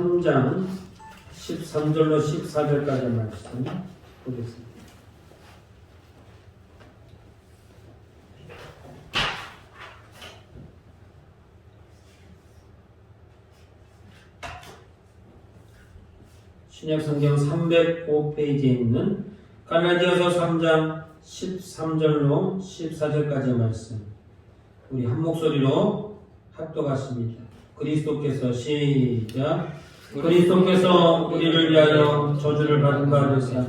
3장 13절로 14절까지 말씀 보겠습니다. 신약성경 305페이지에 있는 갈라디아서 3장 13절로 14절까지의 말씀, 우리 한 목소리로 합독하십니다. 그리스도께서 시작. 그리스도께서 우리를 위하여 저주를 받은 바 되사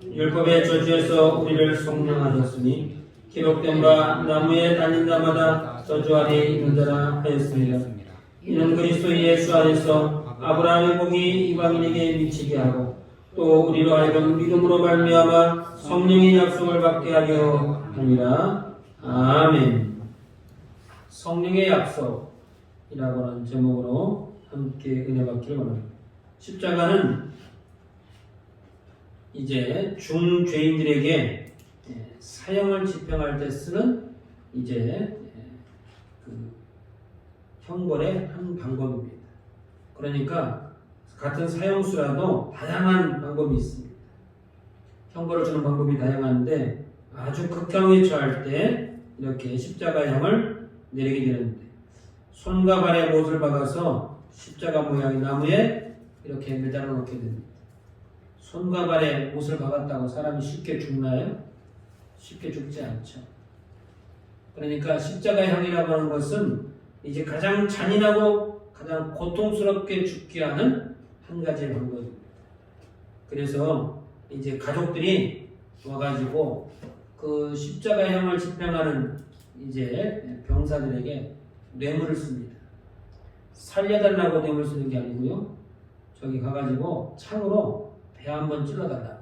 율법의 저주에서 우리를 속량하셨으니 기록된 바 나무에 달린 자마다 저주 아래에 있는 자라 하였습니다. 이는 그리스도 예수 안에서 아브라함의 복이 이방인에게 미치게 하고 또 우리로 하여금 믿음으로 말미암아 성령의 약속을 받게 하려 함이라. 아멘. 성령의 약속이라고 하는 제목으로 함께 은혜 받기를 원합니다. 십자가는 이제 중죄인들에게 사형을 집행할 때 쓰는 이제 그 형벌의 한 방법입니다. 그러니까 같은 사형수라도 다양한 방법이 있습니다. 형벌을 주는 방법이 다양한데 아주 극형에 처할 때 이렇게 십자가형을 내리게 되는데, 손과 발에 못을 박아서 십자가 모양의 나무에 이렇게 매달아 놓게 됩니다. 손과 발에 못을 박았다고 사람이 쉽게 죽나요? 쉽게 죽지 않죠. 그러니까 십자가형이라고 하는 것은 이제 가장 잔인하고 가장 고통스럽게 죽게 하는 한 가지의 방법입니다. 그래서 이제 가족들이 와가지고 그 십자가형을 집행하는 이제 병사들에게 뇌물을 씁니다. 살려달라고 뇌물 쓰는 게 아니고요, 저기 가가지고 창으로 배 한번 찔러달라,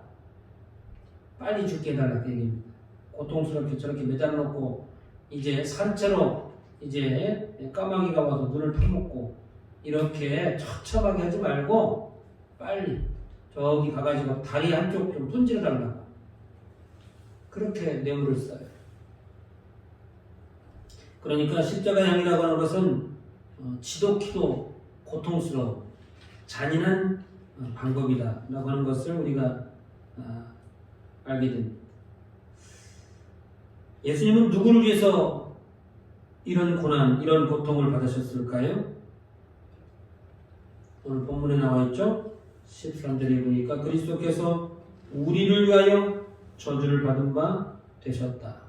빨리 죽게 해달라 그 얘기입니다. 고통스럽게 저렇게 매달아놓고 이제 산채로 이제 까마귀가 와서 눈을 파먹고 이렇게 처참하게 하지 말고 빨리 저기 가가지고 다리 한쪽 좀 분질러 달라고, 그렇게 뇌물을 써요. 그러니까 십자가형이라고 하는 것은 지독히도 고통스러운 잔인한 방법이다 라고 하는 것을 우리가 알게 됩니다. 예수님은 누구를 위해서 이런 고난, 이런 고통을 받으셨을까요? 오늘 본문에 나와 있죠? 13절에 보니까 그리스도께서 우리를 위하여 저주를 받은 바 되셨다.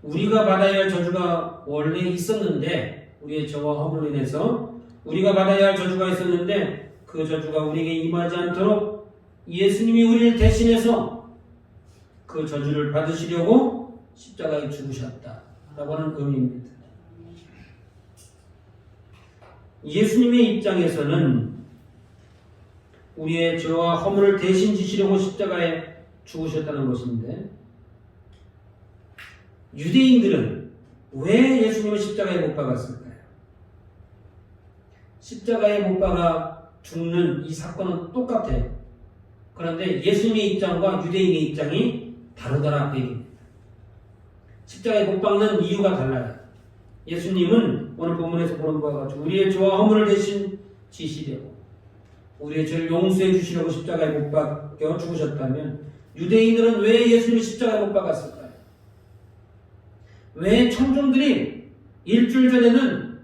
우리가 받아야 할 저주가 원래 있었는데, 우리의 죄와 허물로 인해서 우리가 받아야 할 저주가 있었는데 그 저주가 우리에게 임하지 않도록 예수님이 우리를 대신해서 그 저주를 받으시려고 십자가에 죽으셨다 라고 하는 의미입니다. 예수님의 입장에서는 우리의 죄와 허물을 대신 지시려고 십자가에 죽으셨다는 것인데, 유대인들은 왜 예수님을 십자가에 못 박았을까요? 십자가에 못 박아 죽는 이 사건은 똑같아요. 그런데 예수님의 입장과 유대인의 입장이 다르더라 그 얘기입니다. 십자가에 못 박는 이유가 달라요. 예수님은 오늘 본문에서 보는 바와 같이 우리의 죄와 허물을 대신 지시려고, 우리의 죄를 용서해 주시려고 십자가에 못 박혀 죽으셨다면, 유대인들은 왜 예수님을 십자가에 못 박았을까요? 왜 청중들이 일주일 전에는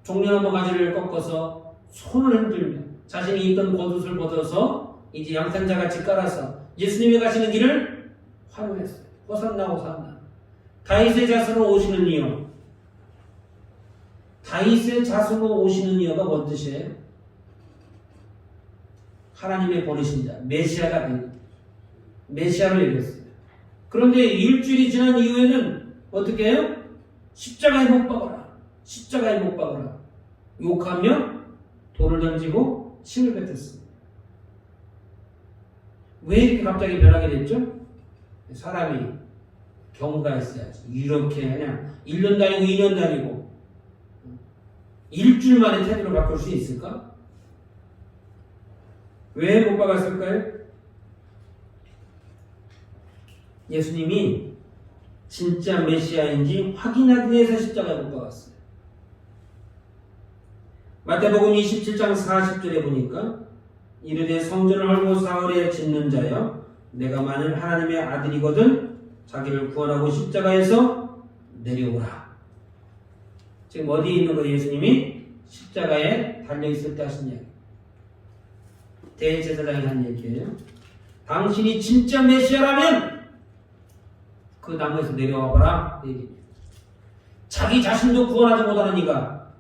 종려나무 가지를 꺾어서 손을 흔들며 자신이 입던 겉옷을 벗어서 이제 양탄자같이 깔아서 예수님이 가시는 길을 환호했어요. 호산나 호산나. 다윗의 자손으로 오시는 이여. 다윗의 자손으로 오시는 이여가 뭔 뜻이에요? 하나님의 보내신 자, 메시아가 됩니다. 메시아로 얘기했어요. 그런데 일주일이 지난 이후에는 어떻게 해요? 십자가에 못 박아라. 십자가에 못 박아라. 욕하며 돌을 던지고 침을 뱉었습니다. 왜 이렇게 갑자기 변하게 됐죠? 사람이 경우가 있어야지. 이렇게 그냥 1년 다니고 2년 다니고 일주일 만에 태도를 바꿀 수 있을까? 왜 못 박았을까요? 예수님이 진짜 메시아인지 확인하기 위해서 십자가에 못 박았어요. 마태복음 27장 40절에 보니까 이르되 성전을 헐고 사흘에 짓는 자여 내가 만일 하나님의 아들이거든 자기를 구원하고 십자가에서 내려오라. 지금 어디에 있는 거예요? 예수님이 십자가에 달려있을 때 하신 이야기. 대제사장이 한 얘기예요. 당신이 진짜 메시아라면 그 나무에서 내려와봐라. 자기 자신도 구원하지 못하는 이가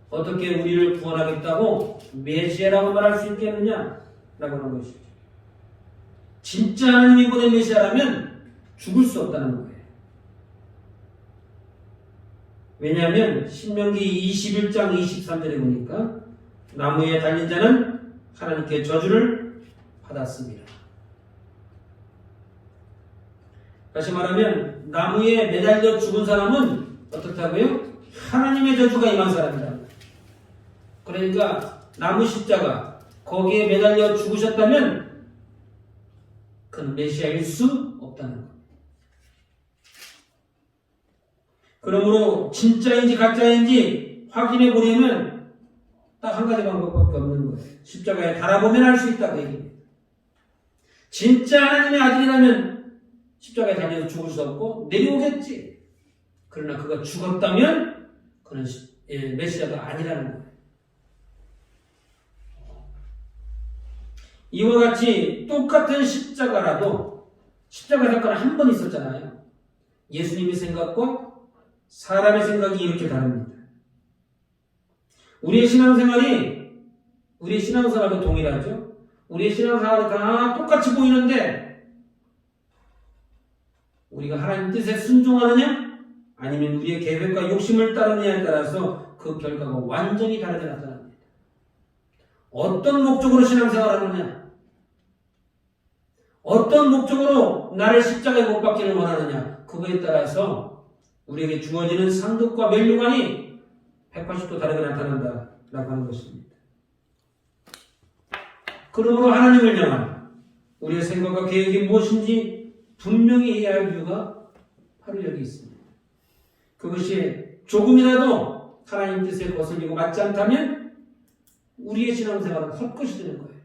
어떻게 우리를 구원하겠다고 메시아라고 말할 수 있겠느냐? 라고 하는 것이죠. 진짜 하나님이 보낸 메시아라면 죽을 수 없다는 거예요. 왜냐하면 신명기 21장 23절에 보니까 나무에 달린 자는 하나님께 저주를 받았습니다. 다시 말하면 나무에 매달려 죽은 사람은 어떻다고요? 하나님의 저주가 임한 사람이다. 그러니까 나무 십자가 거기에 매달려 죽으셨다면 그는 메시아일 수 없다는 것. 그러므로 진짜인지 가짜인지 확인해 보려면 딱 한 가지 방법밖에 없는 거예요. 십자가에 달아보면 알 수 있다고 얘기합니다. 진짜 하나님의 아들이라면 십자가에 달려서 죽을 수 없고 내려오겠지. 그러나 그가 죽었다면 그는 메시아가 아니라는 거예요. 이와 같이 똑같은 십자가라도 십자가 사건은 한 번 있었잖아요. 예수님의 생각과 사람의 생각이 이렇게 다릅니다. 우리의 신앙생활도 동일하죠. 우리의 신앙생활이 다 똑같이 보이는데 우리가 하나님 뜻에 순종하느냐 아니면 우리의 계획과 욕심을 따르느냐에 따라서 그 결과가 완전히 다르게 나타납니다. 어떤 목적으로 신앙생활하느냐, 어떤 목적으로 나를 십자가에 못 박기를 원하느냐, 그거에 따라서 우리에게 주어지는 상급과 멸류관이 180도 다르게 나타난다라고 하는 것입니다. 그러므로 하나님을 향한 우리의 생각과 계획이 무엇인지 분명히 해야 할 이유가 바로 여기 있습니다. 그것이 조금이라도 하나님 뜻에 거슬리고 맞지 않다면 우리의 신앙생활은 헛것이 되는 거예요.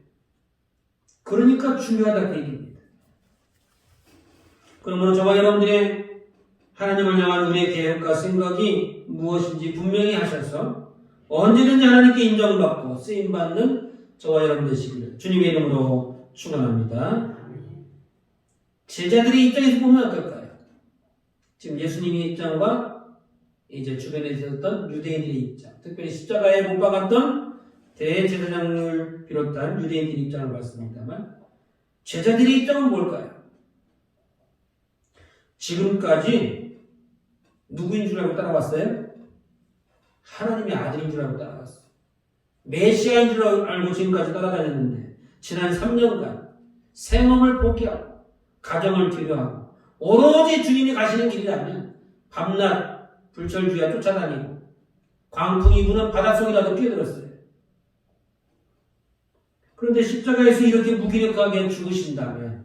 그러니까 중요하다 그 얘기입니다. 그러므로 저와 여러분들의 하나님을 향한 우리의 계획과 생각이 무엇인지 분명히 하셔서 언제든지 하나님께 인정받고 쓰임받는 저와 여러분 되시기를 주님의 이름으로 축원합니다. 제자들의 입장에서 보면 어떨까요? 지금 예수님의 입장과 이제 주변에 있었던 유대인들의 입장, 특별히 십자가에 못 박았던 대제사장을 비롯한 유대인들의 입장을 봤습니다만 제자들의 입장은 뭘까요? 지금까지 누구인 줄 알고 따라왔어요? 하나님의 아들인 줄 알고 따라왔어요. 메시아인 줄 알고 지금까지 따라다녔는데 지난 3년간 생업을 포기하고 가정을 기도하고 오로지 주님이 가시는 길이라면 밤낮 불철주야 쫓아다니고 광풍이 부는 바닷속이라도 뛰어들었어요. 그런데 십자가에서 이렇게 무기력하게 죽으신다면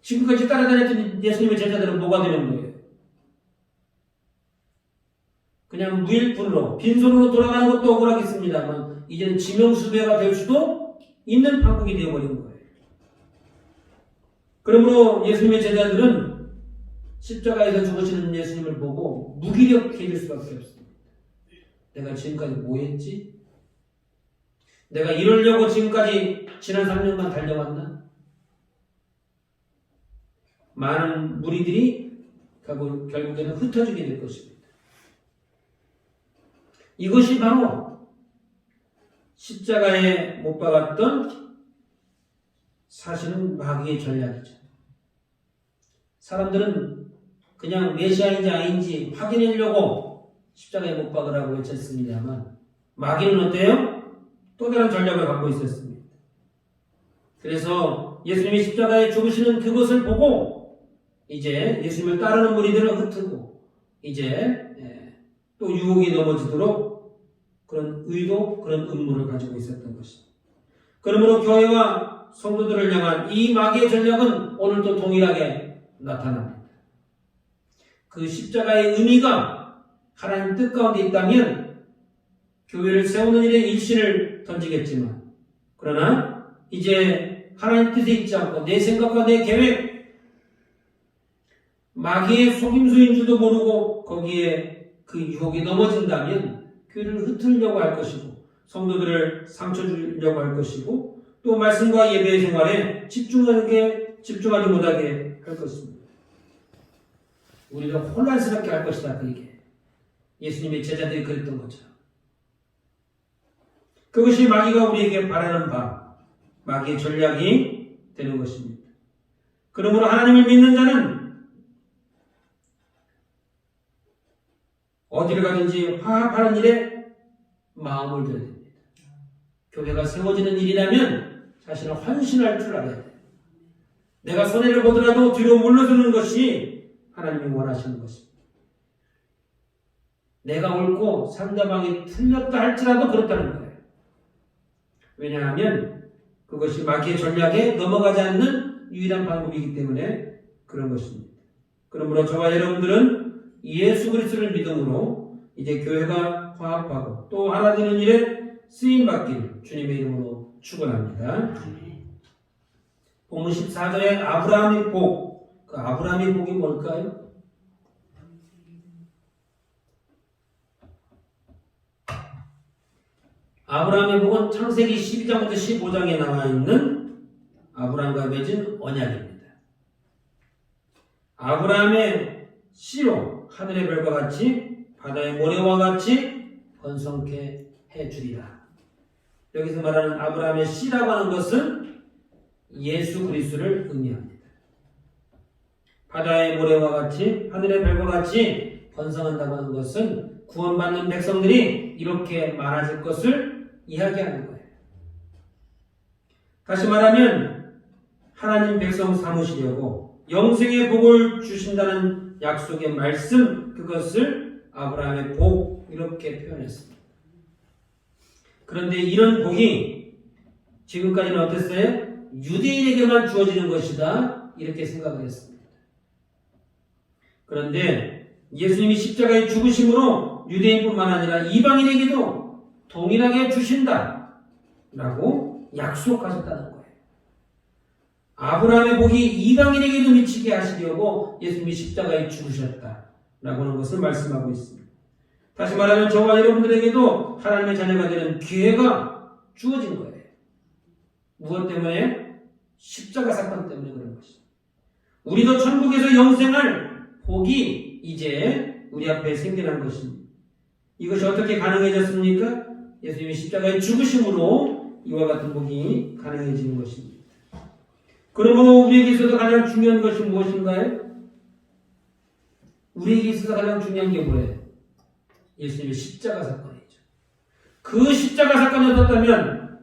지금까지 따라다녔던 예수님의 제자들은 뭐가 되는 거예요? 그냥 무일푼으로 빈손으로 돌아가는 것도 억울하겠습니다만 이제는 지명수배가 될 수도 있는 판국이 되어버린 거예요. 그러므로 예수님의 제자들은 십자가에서 죽으시는 예수님을 보고 무기력해질 수밖에 없습니다. 내가 지금까지 뭐 했지? 내가 이러려고 지금까지 지난 3년간 달려왔나? 많은 무리들이 결국에는 흩어지게 될 것입니다. 이것이 바로 십자가에 못 박았던 사실은 마귀의 전략이죠. 사람들은 그냥 메시아인지 아닌지 확인하려고 십자가에 못 박으라고 외쳤습니다만 마귀는 어때요? 또 다른 전략을 갖고 있었습니다. 그래서 예수님이 십자가에 죽으시는 그것을 보고 이제 예수님을 따르는 무리들을 흩트고 이제 또 유혹이 넘어지도록 그런 의도, 그런 음모를 가지고 있었던 것입니다. 그러므로 교회와 성도들을 향한 이 마귀의 전략은 오늘도 동일하게 나타납니다. 그 십자가의 의미가 하나님 뜻 가운데 있다면 교회를 세우는 일에 일신을 던지겠지만, 그러나 이제 하나님 뜻에 있지 않고 내 생각과 내 계획, 마귀의 속임수인 줄도 모르고 거기에 그 유혹에 넘어진다면 교회를 흩으려고 할 것이고 성도들을 상처 주려고 할 것이고 또 말씀과 예배의 생활에 집중하지 못하게 할 것입니다. 우리를 혼란스럽게 할 것이다. 그게 예수님의 제자들이 그랬던 것처럼. 그것이 마귀가 우리에게 바라는 바, 마귀의 전략이 되는 것입니다. 그러므로 하나님을 믿는 자는 어디를 가든지 화합하는 일에 마음을 들여야 됩니다. 교회가 세워지는 일이라면 자신을 헌신할 줄 알아야 돼요. 내가 손해를 보더라도 뒤로 물러서는 것이 하나님이 원하시는 것입니다. 내가 옳고 상대방이 틀렸다 할지라도 그렇다는 거예요. 왜냐하면 그것이 마귀의 전략에 넘어가지 않는 유일한 방법이기 때문에 그런 것입니다. 그러므로 저와 여러분들은 예수 그리스도를 믿음으로 이제 교회가 화합하고 또 하나 되는 일에 쓰임받길 주님의 이름으로 축원합니다. 본문 14절에 아브라함의 복, 그 아브라함의 복이 뭘까요? 아브라함의 복은 창세기 12장부터 15장에 나와 있는 아브라함과 맺은 언약입니다. 아브라함의 씨로 하늘의 별과 같이 바다의 모래와 같이 번성케 해주리라. 여기서 말하는 아브라함의 씨라고 하는 것은 예수 그리스도를 의미합니다. 바다의 모래와 같이 하늘의 별과 같이 번성한다고 하는 것은 구원받는 백성들이 이렇게 많아질 것을 이야기하는 거예요. 다시 말하면 하나님 백성 삼으시려고 영생의 복을 주신다는 약속의 말씀, 그것을 아브라함의 복 이렇게 표현했습니다. 그런데 이런 복이 지금까지는 어땠어요? 유대인에게만 주어지는 것이다 이렇게 생각을 했습니다. 그런데 예수님이 십자가에 죽으심으로 유대인뿐만 아니라 이방인에게도 동일하게 주신다 라고 약속하셨다는 거예요. 아브라함의 복이 이방인에게도 미치게 하시려고 예수님이 십자가에 죽으셨다 라고 하는 것을 말씀하고 있습니다. 다시 말하면 저와 여러분들에게도 하나님의 자녀가 되는 기회가 주어진 거예요. 무엇 때문에? 십자가 사건 때문에 그런 것입니다. 우리도 천국에서 영생할 복이 이제 우리 앞에 생겨난 것입니다. 이것이 어떻게 가능해졌습니까? 예수님이 십자가에 죽으심으로 이와 같은 복이 가능해지는 것입니다. 그러므로 우리에게 있어서 가장 중요한 것이 무엇인가요? 우리에게 있어서 가장 중요한 게 뭐예요? 예수님의 십자가 사건이죠. 그 십자가 사건이 없었다면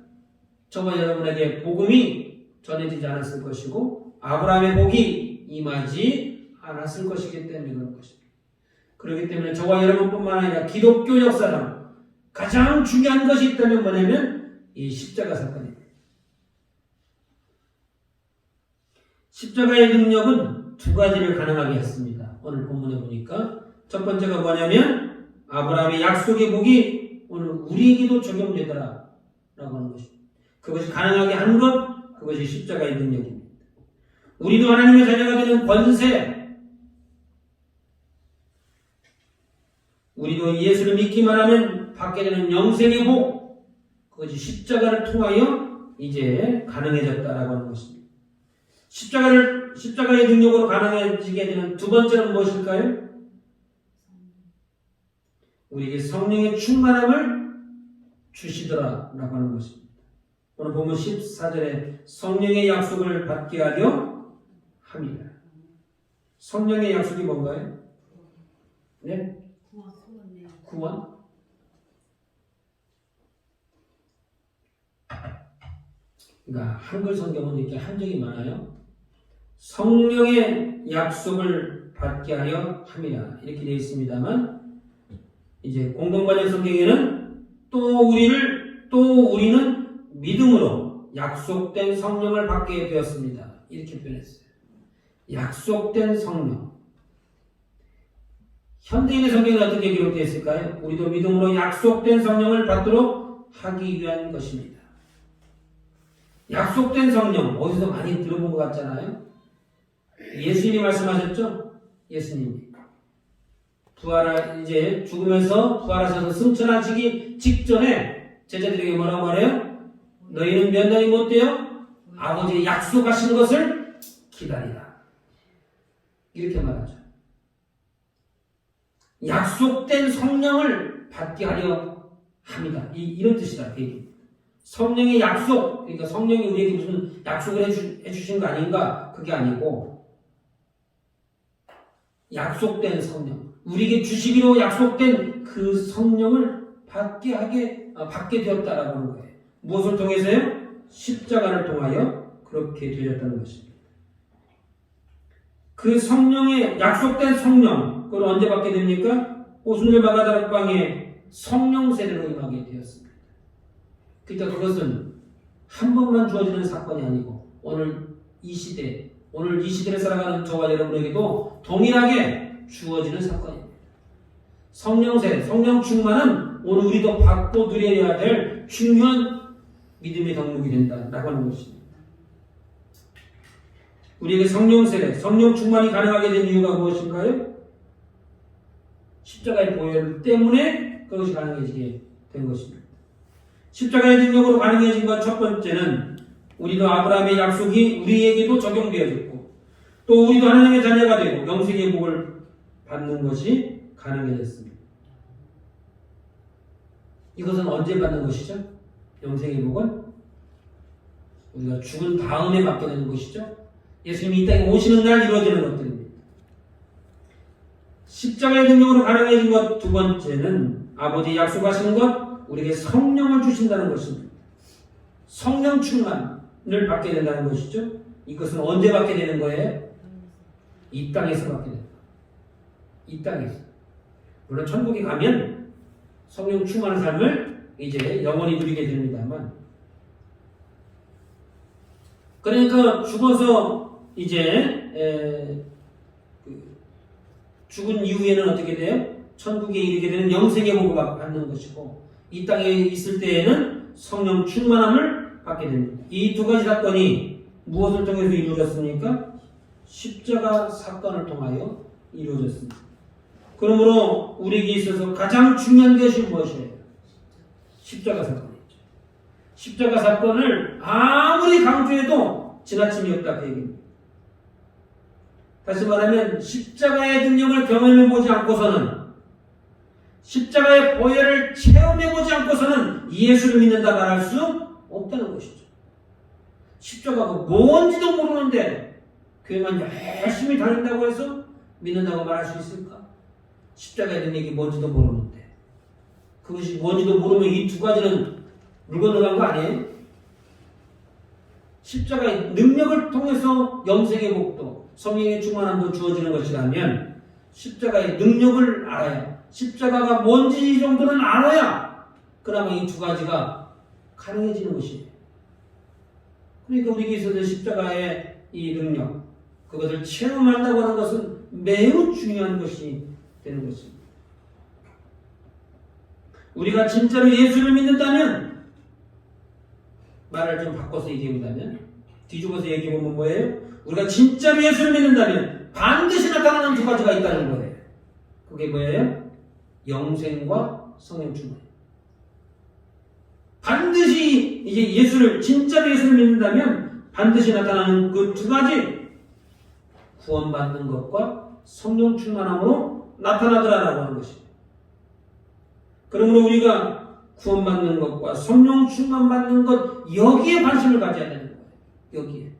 저와 여러분에게 복음이 전해지지 않았을 것이고 아브라함의 복이 임하지 않았을 것이기 때문에 그런 것입니다. 그렇기 때문에 저와 여러분뿐만 아니라 기독교 역사상 가장 중요한 것이 있다면 뭐냐면 이 십자가 사건입니다. 십자가의 능력은 두 가지를 가능하게 했습니다. 오늘 본문에 보니까 첫 번째가 뭐냐면 아브라함의 약속의 복이 오늘 우리에게도 적용되더라 라고 하는 것입니다. 그것이 가능하게 한 것, 그것이 십자가의 능력입니다. 우리도 하나님의 자녀가 되는 권세, 우리도 예수를 믿기만 하면 받게 되는 영생의 복, 그것이 십자가를 통하여 이제 가능해졌다라고 하는 것입니다. 십자가의 능력으로 가능해지게 되는 두 번째는 무엇일까요? 우리에게 성령의 충만함을 주시더라라고 하는 것입니다. 오늘 보면 14절에 성령의 약속을 받게 하려 합니다. 성령의 약속이 뭔가요? 네? 구원? 그러니까 한글 성경은 이렇게 한정이 많아요. 성령의 약속을 받게 하려 함이라 이렇게 되어 있습니다만 이제 공동번역 성경에는 또 우리는 믿음으로 약속된 성령을 받게 되었습니다. 이렇게 표현했어요. 약속된 성령. 현대인의 성경에 어떻게 기록되어 있을까요? 우리도 믿음으로 약속된 성령을 받도록 하기 위한 것입니다. 약속된 성령, 어디서 많이 들어본 것 같잖아요? 예수님이 말씀하셨죠? 예수님이. 이제 죽으면서 부활하셔서 승천하시기 직전에 제자들에게 뭐라고 말해요? 너희는 면담이 못되어 아버지의 약속하신 것을 기다리라. 이렇게 말하죠. 약속된 성령을 받게 하려 합니다. 이런 뜻이다. 성령의 약속, 그러니까 성령이 우리에게 무슨 약속을 해주신 거 아닌가? 그게 아니고 약속된 성령, 우리에게 주시기로 약속된 그 성령을 받게 되었다라고 하는 거예요. 무엇을 통해서요? 십자가를 통하여 그렇게 되었다는 것입니다. 그 성령의 약속된 성령, 그걸 언제 받게 됩니까? 오순절 마가다락방에 성령 세례로 임하게 되었습니다. 그러니까 그것은 한 번만 주어지는 사건이 아니고 오늘 이 시대를 살아가는 저와 여러분에게도 동일하게 주어지는 사건입니다. 성령 세례, 성령 충만은 오늘 우리도 받고 누려야 될 중요한 믿음의 덕목이 된다라고 하는 것입니다. 우리에게 성령 세례, 성령 충만이 가능하게 된 이유가 무엇인가요? 십자가의 보혈 때문에 그것이 가능해지게 된 것입니다. 십자가의 능력으로 가능해진 것 첫 번째는 우리도 아브라함의 약속이 우리에게도 적용되어졌고 또 우리도 하나님의 자녀가 되고 영생의 복을 받는 것이 가능해졌습니다. 이것은 언제 받는 것이죠? 영생의 복은 우리가 죽은 다음에 받게 되는 것이죠. 예수님이 이 땅에 오시는 날 이루어지는 것들입니다. 십자가의 능력으로 가능해진 것 두 번째는 아버지 약속하시는 것, 우리에게 성령을 주신다는 것입니다. 성령 충만을 받게 된다는 것이죠. 이것은 언제 받게 되는 거예요? 이 땅에서 받게 됩니다. 이 땅에서. 물론 천국에 가면 성령 충만한 삶을 이제 영원히 누리게 됩니다만, 그러니까 죽어서 이제 죽은 이후에는 어떻게 돼요? 천국에 이르게 되는 영생의 복을 받는 것이고, 이 땅에 있을 때에는 성령 충만함을 받게 됩니다. 이 두 가지 사건이 무엇을 통해서 이루어졌습니까? 십자가 사건을 통하여 이루어졌습니다. 그러므로 우리에게 있어서 가장 중요한 것이 무엇이에요? 십자가 사건이죠. 십자가 사건을 아무리 강조해도 지나침이 없다 그 얘기입니다. 다시 말하면 십자가의 능력을 경험해보지 않고서는, 십자가의 보혈을 체험해보지 않고서는 예수를 믿는다 말할 수 없다는 것이죠. 십자가가 뭔지도 모르는데 교회만 열심히 다닌다고 해서 믿는다고 말할 수 있을까? 십자가의 능력이 뭔지도 모르는데, 그것이 뭔지도 모르면 이 두 가지는 물 건너간 거 아니에요? 십자가의 능력을 통해서 영생의 복도, 성령의 충만함도 주어지는 것이라면 십자가의 능력을 알아야, 십자가가 뭔지 정도는 알아야 그나마 이 두 가지가 가능해지는 것이에요. 그러니까 우리에게 있어서 십자가의 이 능력, 그것을 체험한다고 하는 것은 매우 중요한 것이 되는 것입니다. 우리가 진짜로 예수를 믿는다면, 말을 좀 바꿔서 얘기해본다면, 뒤집어서 얘기해보면 뭐예요? 우리가 진짜로 예수를 믿는다면 반드시 나타나는 두 가지가 있다는 거예요. 그게 뭐예요? 영생과 성령 충만. 반드시 이제 진짜로 예수를 믿는다면 반드시 나타나는 그 두 가지, 구원받는 것과 성령 충만함으로 나타나더라라고 하는 것입니다. 그러므로 우리가 구원받는 것과 성령 충만받는 것, 여기에 관심을 가져야 되는 거예요. 여기에.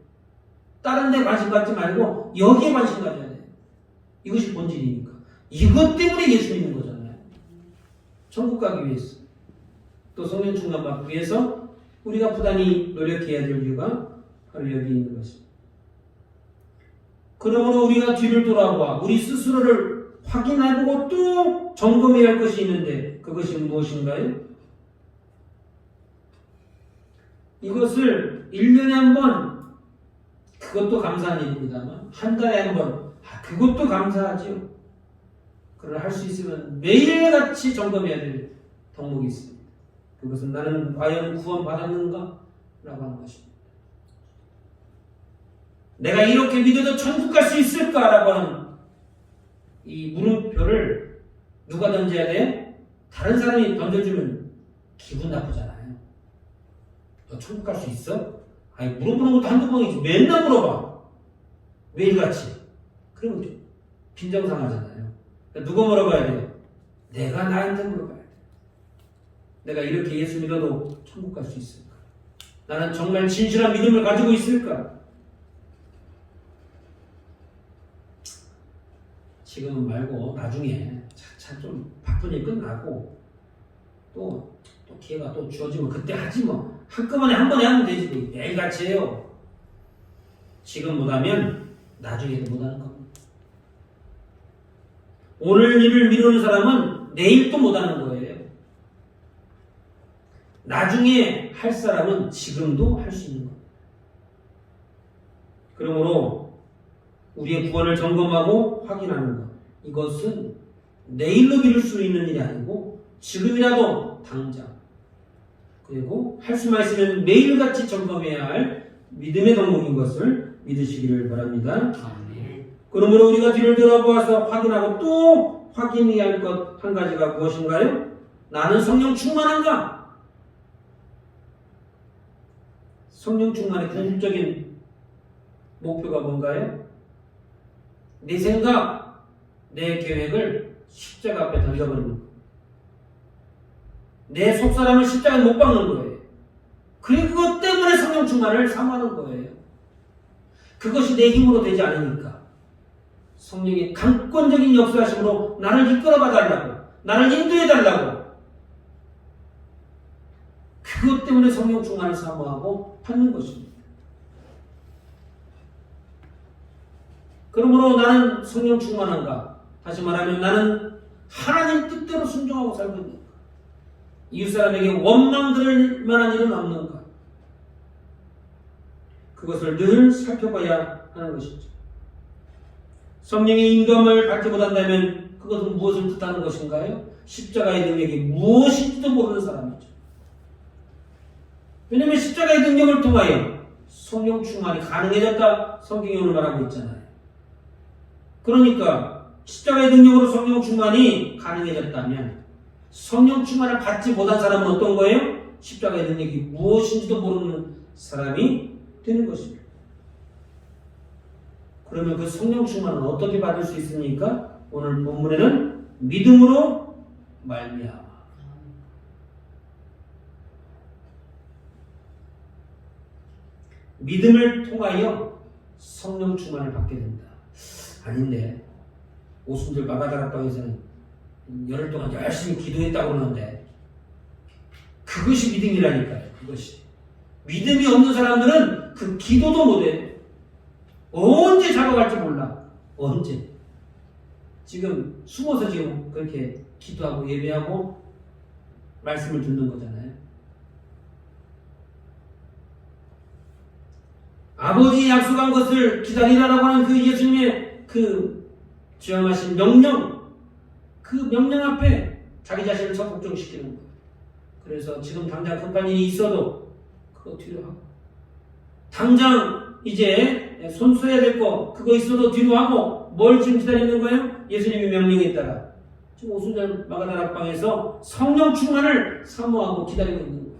다른 데 관심 갖지 말고 여기에 관심 가져야 돼요. 이것이 본질이니까. 이것 때문에 예수 믿는 거잖아요. 천국 가기 위해서. 또 성령 충만 받기 위해서 우리가 부단히 노력해야 될 이유가 바로 여기 있는 것입니다. 그러므로 우리가 뒤를 돌아와 우리 스스로를 확인해보고 또 점검해야 할 것이 있는데, 그것이 무엇인가요? 이것을 1년에 한 번, 그것도 감사한 일입니다만 한 달에 한 번, 그것도 감사하지요. 그걸 할 수 있으면 매일같이 점검해야 될 덕목이 있습니다. 그것은 나는 과연 구원 받았는가? 라고 하는 것입니다. 내가 이렇게 믿어도 천국 갈 수 있을까? 라고 하는 이 물음표를 누가 던져야 돼? 다른 사람이 던져주면 기분 나쁘잖아요. 너 천국 갈 수 있어? 아니, 물어보는 것도 한두 번이지. 맨날 물어봐. 매일같이. 그러면 빈정상하잖아요. 그러니까 누가 물어봐야 돼요? 내가 나한테 물어봐야 돼. 내가 이렇게 예수 믿어도 천국 갈 수 있을까? 나는 정말 진실한 믿음을 가지고 있을까? 지금은 말고 나중에 차차 좀 바쁜 일 끝나고 또 기회가 또 주어지면 그때 하지 뭐. 한꺼번에 한 번에 하면 되지. 매일같이 해요. 지금 못하면 나중에도 못하는 겁니다. 오늘 일을 미루는 사람은 내일 또 못하는 거예요. 나중에 할 사람은 지금도 할 수 있는 겁니다. 그러므로 우리의 구원을 점검하고 확인하는 것, 이것은 내일로 미룰 수 있는 일이 아니고 지금이라도 당장, 그리고 할 수만 있으면 매일같이 점검해야 할 믿음의 덕목인 것을 믿으시기를 바랍니다. 그러므로 우리가 뒤를 돌아보아서 확인하고 또 확인해야 할 것 한 가지가 무엇인가요? 나는 성령 충만한가? 성령 충만의 궁극적인 목표가 뭔가요? 내 생각, 내 계획을 십자가 앞에 던져버리는 거예요. 내 속사람을 십자가에 못 박는 거예요. 그리고 그것 때문에 성령 충만을 사모하는 거예요. 그것이 내 힘으로 되지 않으니까 성령의 강권적인 역사하심으로 나를 이끌어가 달라고, 나를 인도해 달라고, 그것 때문에 성령 충만을 사모하고 받는 것입니다. 그러므로 나는 성령 충만한가? 다시 말하면 나는 하나님 뜻대로 순종하고 살고 있는가? 이웃사람에게 원망 들을 만한 일은 없는가? 그것을 늘 살펴봐야 하는 것이죠. 성령의 인도함을 받지 못한다면 그것은 무엇을 뜻하는 것인가요? 십자가의 능력이 무엇인지도 모르는 사람이죠. 왜냐하면 십자가의 능력을 통하여 성령 충만이 가능해졌다 성경이 오늘 말하고 있잖아요. 그러니까 십자가의 능력으로 성령 충만이 가능해졌다면 성령 충만을 받지 못한 사람은 어떤 거예요? 십자가의 능력이 무엇인지도 모르는 사람이 되는 것입니다. 그러면 그 성령 충만은 어떻게 받을 수 있습니까? 오늘 본문에는 믿음으로 말미암아. 믿음을 통하여 성령 충만을 받게 된다. 아닌데 오순절 마가다락방에서는 열흘 동안 열심히 기도했다고 그러는데 그것이 믿음이라니까요. 그것이 믿음이 없는 사람들은 그 기도도 못해. 언제 잡아갈지 몰라. 언제. 지금 숨어서 지금 그렇게 기도하고 예배하고 말씀을 듣는 거잖아요. 아버지 약속한 것을 기다리라라고 하는 그 예수님의 그 주장하신 명령, 그 명령 앞에 자기 자신을 적극적시키는 거예요. 그래서 지금 당장 급한 일이 있어도 그거 뒤로 하고, 당장 이제 손 써야 될 거 그거 있어도 뒤로 하고, 뭘 지금 기다리는 거예요? 예수님의 명령에 따라 지금 오순절 마가다락방에서 성령 충만을 사모하고 기다리고 있는 거예요.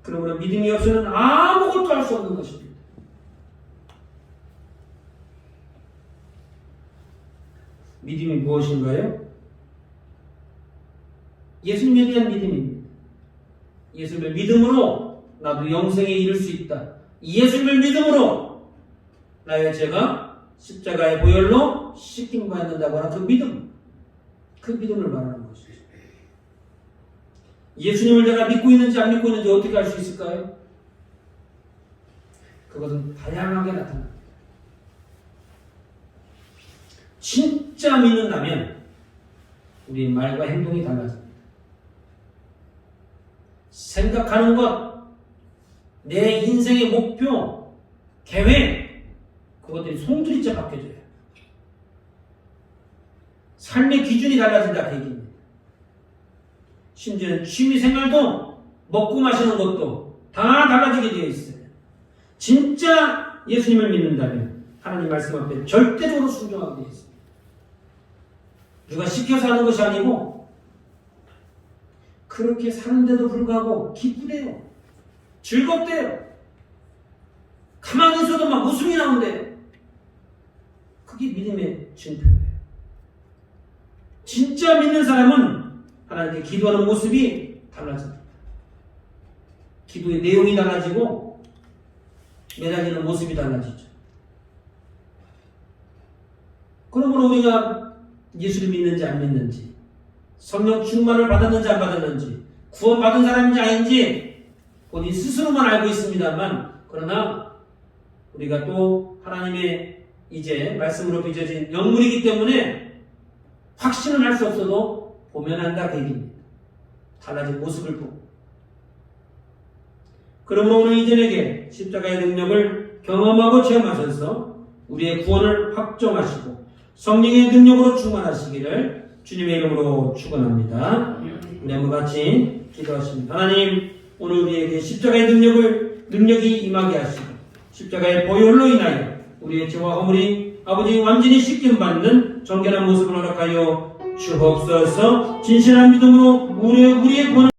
그러므로 믿음이 없이는 아무것도 할 수 없는 것입니다. 믿음이 무엇인가요? 예수님에 대한 믿음입니다. 예수님을 믿음으로 나도 영생에 이를 수 있다. 예수님을 믿음으로 나의 죄가 십자가의 보혈로 씻김 받는다고 하는 그 믿음, 그 믿음을 말하는 것이죠. 예수님을 내가 믿고 있는지 안 믿고 있는지 어떻게 알 수 있을까요? 그것은 다양하게 나타납니다. 진짜 믿는다면 우리 말과 행동이 달라집니다. 생각하는 것, 내 인생의 목표, 계획, 그것들이 송두리째 바뀌어져요. 삶의 기준이 달라진다 그 얘기입니다. 심지어 취미생활도 먹고 마시는 것도 다 달라지게 되어 있어요. 진짜 예수님을 믿는다면 하나님 말씀 앞에 절대적으로 순종하게 되어 있습니다. 누가 시켜서 하는 것이 아니고 그렇게 사는데도 불구하고 기쁘대요. 즐겁대요. 가만히 있어도 막 웃음이 나온대요. 그게 믿음의 증표예요. 진짜 믿는 사람은 하나님께 기도하는 모습이 달라집니다. 기도의 내용이 달라지고 매달리는 모습이 달라지죠. 그러므로 우리가 예수를 믿는지 안 믿는지, 성령 충만을 받았는지 안 받았는지, 구원받은 사람인지 아닌지 본인 스스로만 알고 있습니다만, 그러나 우리가 또 하나님의 이제 말씀으로 빚어진 영물이기 때문에 확신은 할 수 없어도 보면 안다 그 얘기입니다. 달라진 모습을 보고. 그러므로 오늘 이전에게 십자가의 능력을 경험하고 체험하셔서 우리의 구원을 확정하시고 성령의 능력으로 충만하시기를 주님의 이름으로 축원합니다. 우리 한번 같이 기도하십니다. 하나님, 오늘 우리에게 십자가의 능력이 임하게 하시고 십자가의 보혈로 인하여 우리의 죄와 허물이 아버지 완전히 씻김받는 정결한 모습을 허락하여 주옵소서. 진실한 믿음으로 우리의 구원을